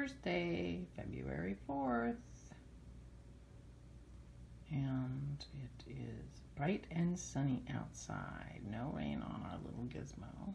Thursday, February 4th. And it is bright and sunny outside. No rain on our little gizmo.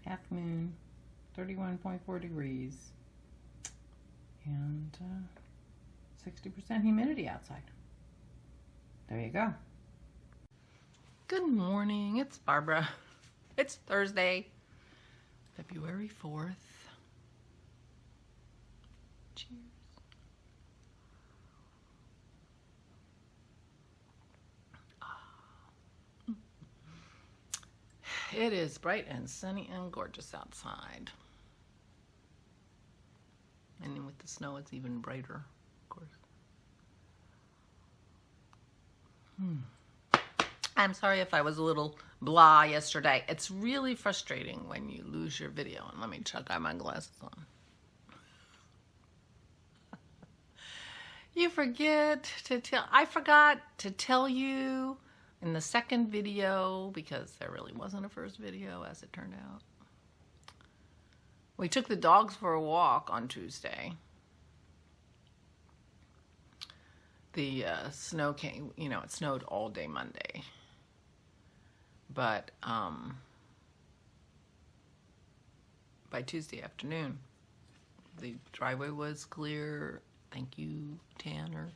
Half moon, 31.4 degrees. And 60% humidity outside. There you go. Good morning, it's Barbara. It's Thursday, February 4th. Cheers. It is bright and sunny and gorgeous outside. And then with the snow, it's even brighter, of course. I'm sorry if I was a little blah yesterday. It's really frustrating when you lose your video. And let me check, I have my glasses on. You forget to tell, I forgot to tell you in the second video, because there really wasn't a first video as it turned out. We took the dogs for a walk on Tuesday. The snow came, you know, it snowed all day Monday. But by Tuesday afternoon, the driveway was clear. Thank you, Tanner.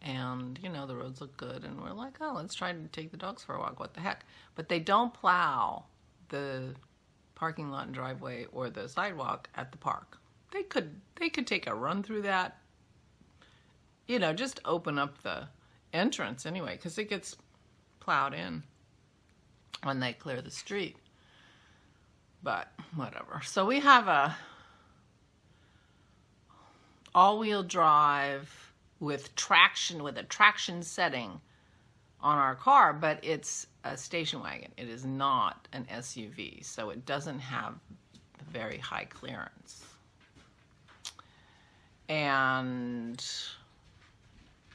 And, you know, the roads look good. And we're like, oh, let's try to take the dogs for a walk. What the heck? But they don't plow the parking lot and driveway or the sidewalk at the park. They could take a run through that. You know, just open up the entrance anyway, because it gets plowed in when they clear the street. But whatever. So we have a all-wheel drive with traction, with a traction setting on our car, but it's a station wagon. It is not an SUV, so it doesn't have very high clearance. And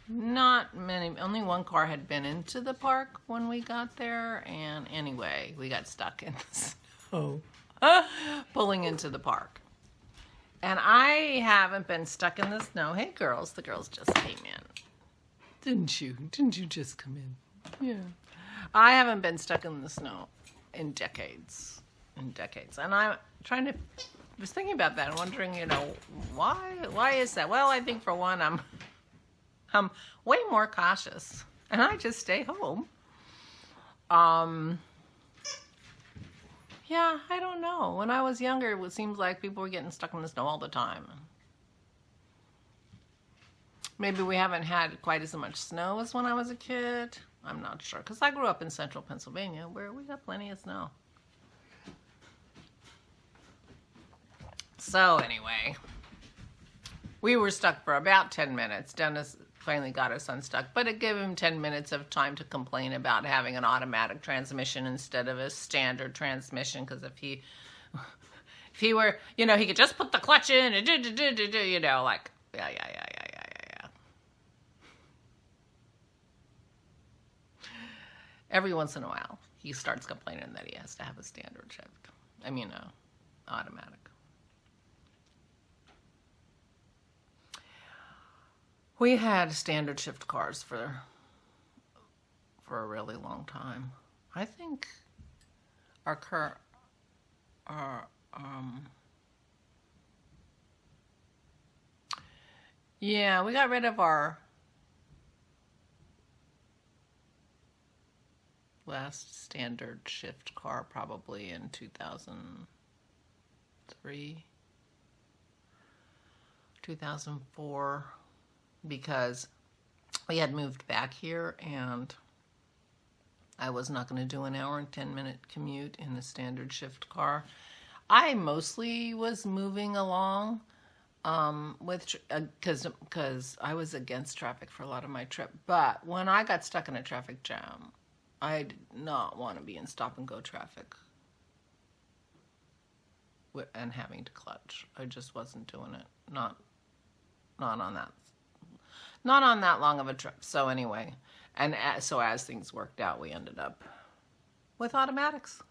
not many, only one car had been into the park when we got there, and anyway, we got stuck in the snow pulling into the park. And I haven't been stuck in the snow. Hey girls, the girls just came in. Didn't you? Didn't you just come in? Yeah. I haven't been stuck in the snow in decades. And I'm trying to, was thinking about that and wondering, you know, why is that? Well, I think for one, I'm way more cautious, and I just stay home. Yeah, I don't know. When I was younger, it seems like people were getting stuck in the snow all the time. Maybe we haven't had quite as much snow as when I was a kid. I'm not sure, because I grew up in central Pennsylvania, where we got plenty of snow. So anyway, we were stuck for about 10 minutes. Dennis finally got us unstuck, but it gave him 10 minutes of time to complain about having an automatic transmission instead of a standard transmission, because if he were, you know, he could just put the clutch in and you know, like, yeah. Every once in a while, he starts complaining that he has to have a standard shift. I mean, automatic. We had standard shift cars for a really long time. I think our car, yeah, we got rid of our last standard shift car probably in 2003, 2004. Because we had moved back here and I was not going to do an hour and 10-minute commute in a standard shift car. I mostly was moving along because I was against traffic for a lot of my trip. But when I got stuck in a traffic jam, I did not want to be in stop-and-go traffic and having to clutch. I just wasn't doing it. Not on that long of a trip. So anyway, and so as things worked out, we ended up with automatics.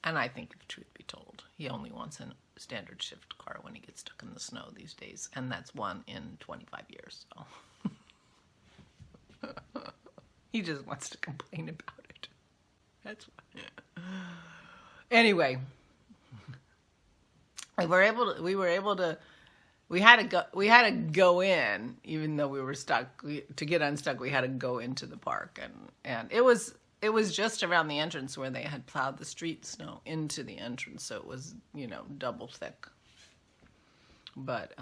And I think, if truth be told, he only wants a standard shift car when he gets stuck in the snow these days. And that's one in 25 years. So. He just wants to complain about it. That's why. Anyway. We had to go in, even though we were stuck. To get unstuck, we had to go into the park. And it was just around the entrance where they had plowed the street snow into the entrance, so it was, double thick. But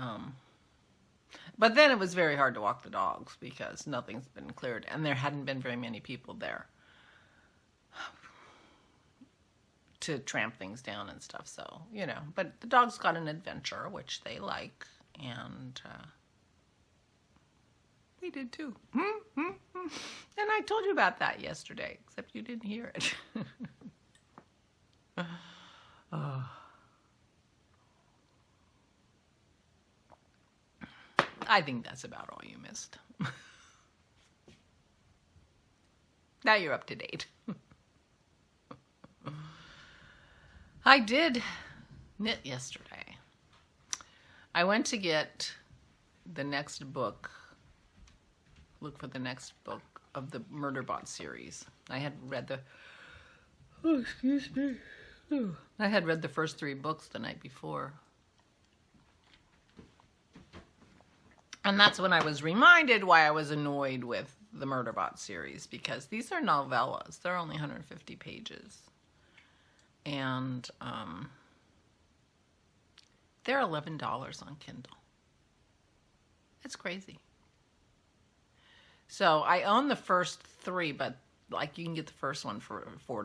then it was very hard to walk the dogs because nothing's been cleared, and there hadn't been very many people there to tramp things down and stuff. So, but the dogs got an adventure, which they like, and we did too. And I told you about that yesterday, except you didn't hear it. I think that's about all you missed. Now you're up to date. I did knit yesterday. I went to get the next book, look for the next book of the Murderbot series. I had read I had read the first 3 books the night before. And that's when I was reminded why I was annoyed with the Murderbot series, because these are novellas. They're only 150 pages. And they're $11 on Kindle. It's crazy. So I own the first 3, but you can get the first one for $4.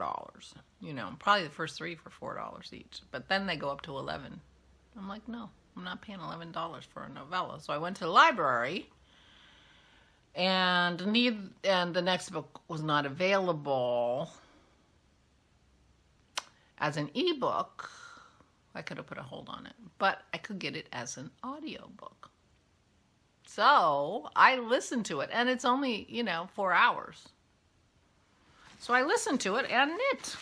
Probably the first 3 for $4 each. But then they go up to $11. I'm like, no, I'm not paying $11 for a novella. So I went to the library, and the next book was not available as an ebook. I could have put a hold on it, but I could get it as an audiobook. So I listened to it, and it's only, 4 hours. So I listened to it and knit.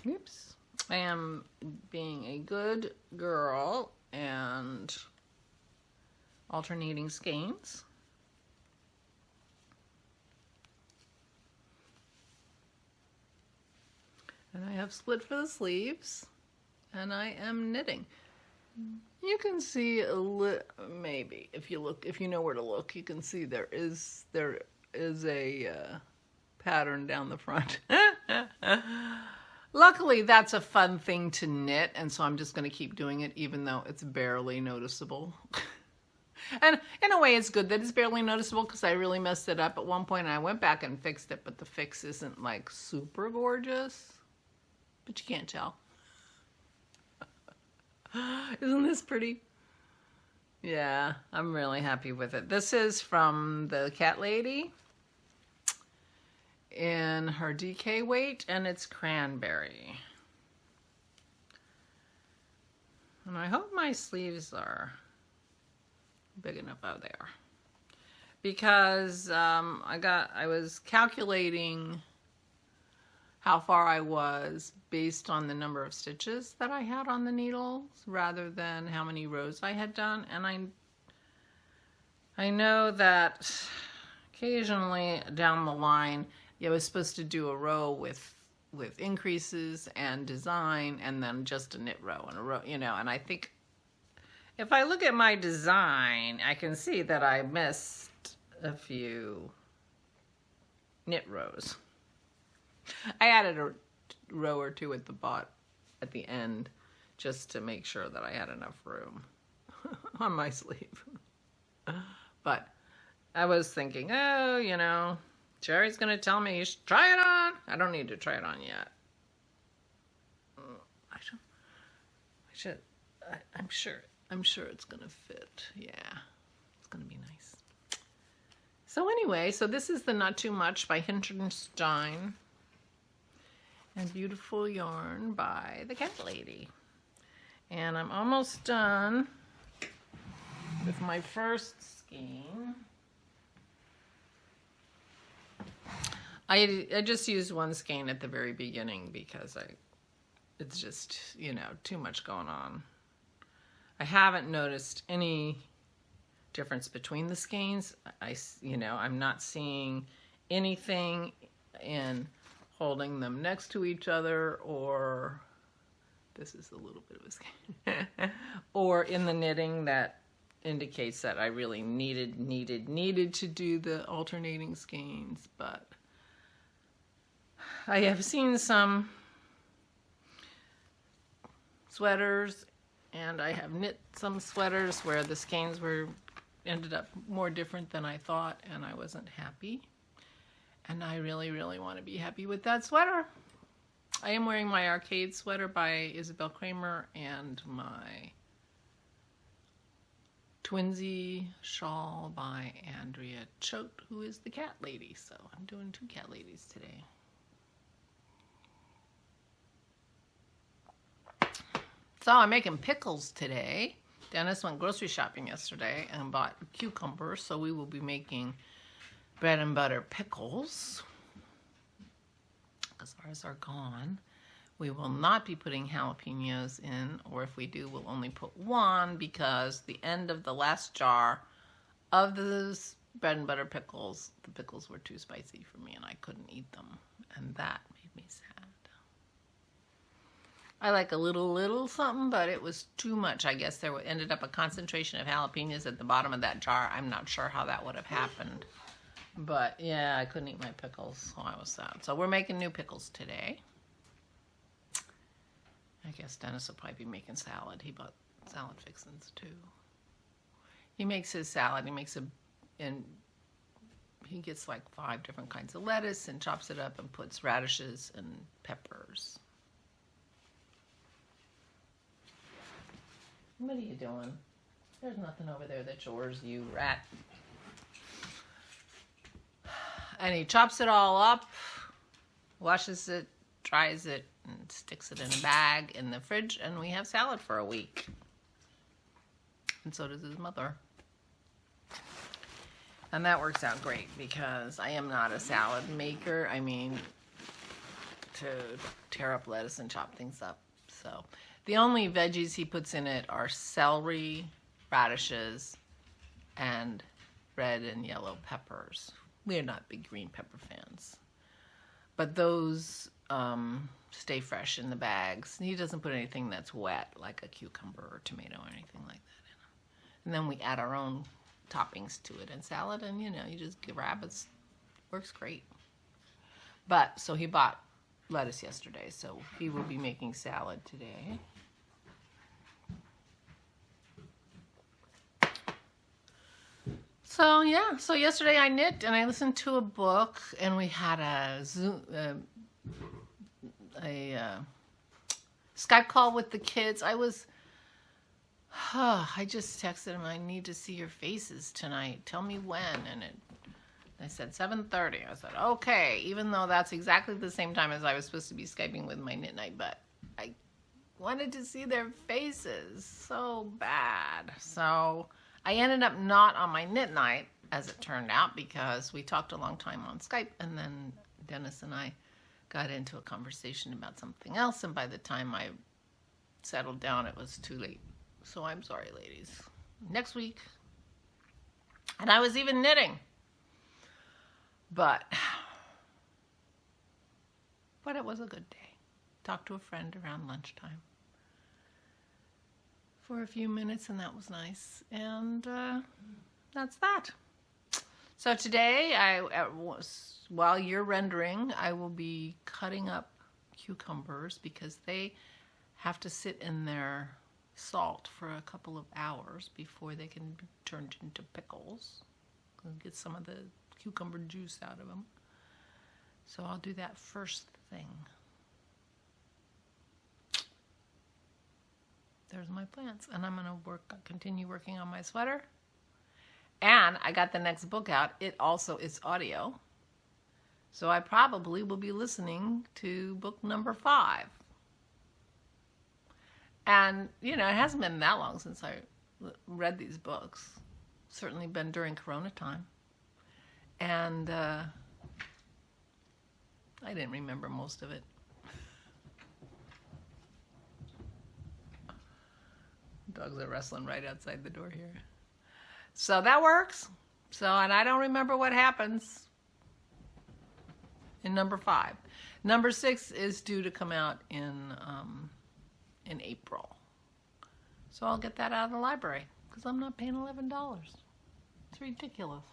Oops. I am being a good girl and alternating skeins. And I have split for the sleeves, and I am knitting. You can see maybe if you know where to look, you can see there is a pattern down the front. Luckily, that's a fun thing to knit, and so I'm just going to keep doing it, even though it's barely noticeable. And in a way, it's good that it's barely noticeable, because I really messed it up at one point, and I went back and fixed it, but the fix isn't super gorgeous. But you can't tell. Isn't this pretty? Yeah, I'm really happy with it. This is from the cat lady in her DK weight, and it's cranberry. And I hope my sleeves are big enough. Oh, they are. Because I was calculating how far I was based on the number of stitches that I had on the needles rather than how many rows I had done. And I know that occasionally down the line, I was supposed to do a row with increases and design, and then just a knit row and a row, and I think if I look at my design, I can see that I missed a few knit rows. I added a row or 2 at the end, just to make sure that I had enough room on my sleeve. But I was thinking, Jerry's going to tell me you should try it on. I don't need to try it on yet. I'm sure it's going to fit. Yeah, it's going to be nice. So anyway, this is the Not Too Much by Hinterstein. And Beautiful Yarn by the cat lady. And I'm almost done with my first skein. I just used one skein at the very beginning because it's just, you know, too much going on. I haven't noticed any difference between the skeins. You know, I'm not seeing anything in holding them next to each other, or this is a little bit of a skein, or in the knitting that indicates that I really needed to do the alternating skeins. But I have seen some sweaters, and I have knit some sweaters where the skeins ended up more different than I thought, and I wasn't happy. And I really, really want to be happy with that sweater. I am wearing my arcade sweater by Isabel Kramer and my twinsy shawl by Andrea Choate, who is the cat lady. So I'm doing 2 cat ladies today. So I'm making pickles today. Dennis went grocery shopping yesterday and bought cucumbers, so we will be making bread and butter pickles because ours are gone. We will not be putting jalapenos in, or if we do, we'll only put 1 because the end of the last jar of those bread and butter pickles, the pickles were too spicy for me and I couldn't eat them, and that made me sad. I like a little something, but it was too much. I guess there ended up a concentration of jalapenos at the bottom of that jar. I'm not sure how that would have happened. But yeah, I couldn't eat my pickles, so I was sad. So we're making new pickles today. I guess Dennis will probably be making salad. He bought salad fixins too. He makes his salad. And he gets like 5 different kinds of lettuce and chops it up and puts radishes and peppers. What are you doing? There's nothing over there that's yours, you rat. And he chops it all up, washes it, dries it, and sticks it in a bag in the fridge, and we have salad for a week. And so does his mother. And that works out great because I am not a salad maker. I mean, to tear up lettuce and chop things up. So the only veggies he puts in it are celery, radishes, and red and yellow peppers. We're not big green pepper fans. But those stay fresh in the bags. He doesn't put anything that's wet, like a cucumber or tomato or anything like that in them. And then we add our own toppings to it in salad, and you know, you just grab it. Works great. But, so he bought lettuce yesterday, so he will be making salad today. So yeah, so yesterday I knit and I listened to a book, and we had a Zoom, Skype call with the kids. I just texted him, I need to see your faces tonight. Tell me when. And I said 7:30. I said, okay, even though that's exactly the same time as I was supposed to be Skyping with my knit night, but I wanted to see their faces so bad. So I ended up not on my knit night, as it turned out, because we talked a long time on Skype, and then Dennis and I got into a conversation about something else, and by the time I settled down, it was too late. So I'm sorry, ladies. Next week. And I was even knitting. But it was a good day. Talked to a friend around lunchtime for a few minutes, and that was nice. And that's that. So today, while you're rendering, I will be cutting up cucumbers because they have to sit in their salt for a couple of hours before they can be turned into pickles. I'll get some of the cucumber juice out of them. So I'll do that first thing. There's my plants, and I'm gonna continue working on my sweater. And I got the next book out. It also is audio. So I probably will be listening to book number 5. And, you know, it hasn't been that long since I read these books. Certainly been during Corona time. And I didn't remember most of it. Dogs are wrestling right outside the door here. So that works. So, and I don't remember what happens in number 5. Number 6 is due to come out in April. So I'll get that out of the library because I'm not paying $11. It's ridiculous.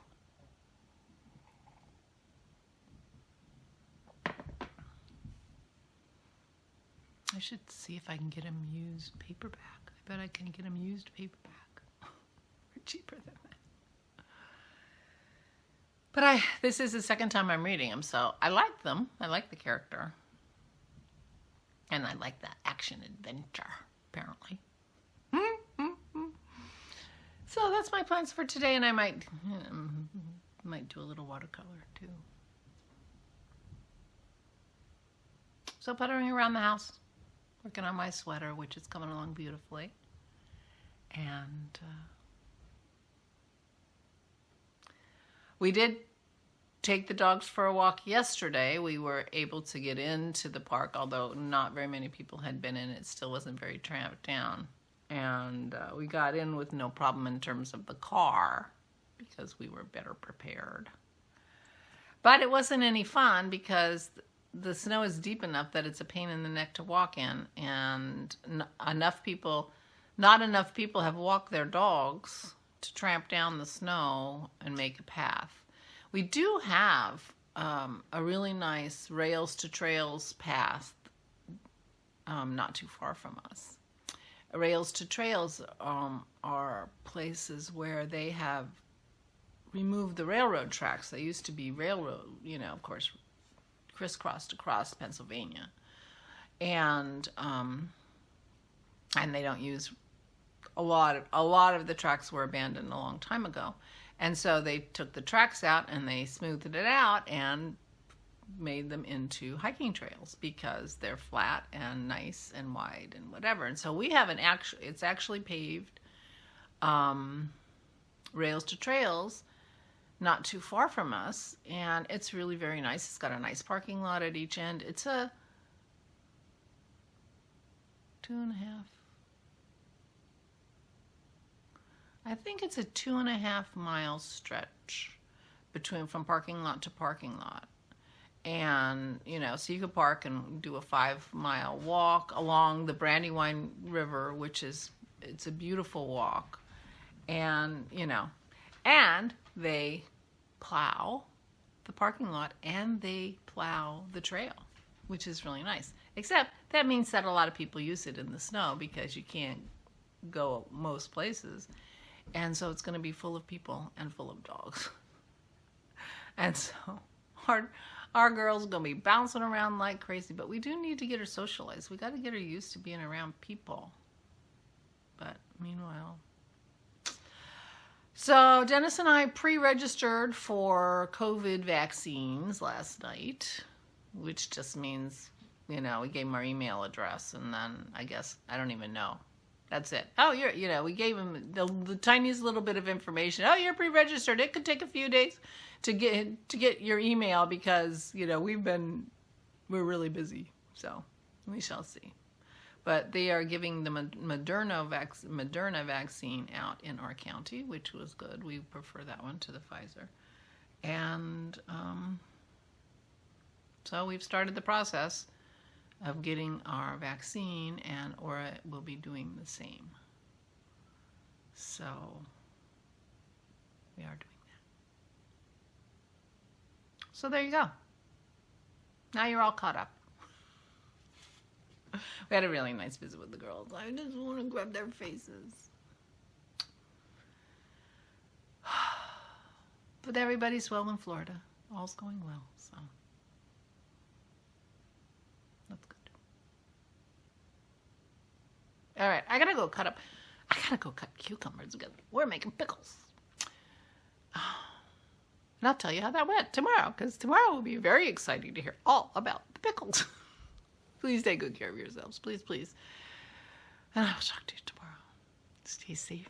I should see if I can get them used paperback. I bet I can get them used paperback for cheaper than that. But this is the second time I'm reading them, so I like them. I like the character. And I like that action adventure, apparently. So that's my plans for today, and I might do a little watercolor too. So puttering around the house, working on my sweater, which is coming along beautifully. And we did take the dogs for a walk yesterday. We were able to get into the park, although not very many people had been in. It still wasn't very tramped down. And we got in with no problem in terms of the car because we were better prepared. But it wasn't any fun because the snow is deep enough that it's a pain in the neck to walk in, and not enough people have walked their dogs to tramp down the snow and make a path. We do have a really nice Rails to Trails path not too far from us. Rails to Trails are places where they have removed the railroad tracks. They used to be railroad, of course, crisscrossed across Pennsylvania, and they don't use a lot of the tracks were abandoned a long time ago, and so they took the tracks out and they smoothed it out and made them into hiking trails because they're flat and nice and wide and whatever. And so we have it's actually paved Rails to Trails not too far from us, and it's really very nice. It's got a nice parking lot at each end. It's a 2.5, I think it's a 2.5 mile stretch from parking lot to parking lot. And, so you could park and do a 5-mile walk along the Brandywine River, it's a beautiful walk. And, and they plow the parking lot and they plow the trail, which is really nice. Except that means that a lot of people use it in the snow because you can't go most places. And so it's going to be full of people and full of dogs. And so our girl's going to be bouncing around like crazy, but we do need to get her socialized. We got to get her used to being around people. But meanwhile, so Dennis and I pre-registered for COVID vaccines last night, which just means, we gave him our email address, and then I guess, I don't even know. That's it. Oh, we gave him the tiniest little bit of information. Oh, you're pre-registered. It could take a few days to get your email because, we're really busy. So we shall see. But they are giving the Moderna vaccine out in our county, which was good. We prefer that one to the Pfizer. And so we've started the process of getting our vaccine, and Aura will be doing the same. So we are doing that. So there you go. Now you're all caught up. We had a really nice visit with the girls. I just want to grab their faces. But everybody's well in Florida. All's going well, so that's good. All right, I gotta go cut cucumbers again. We're making pickles. And I'll tell you how that went tomorrow, because tomorrow will be very exciting to hear all about the pickles. Please take good care of yourselves. Please, please. And I will talk to you tomorrow. Stay safe.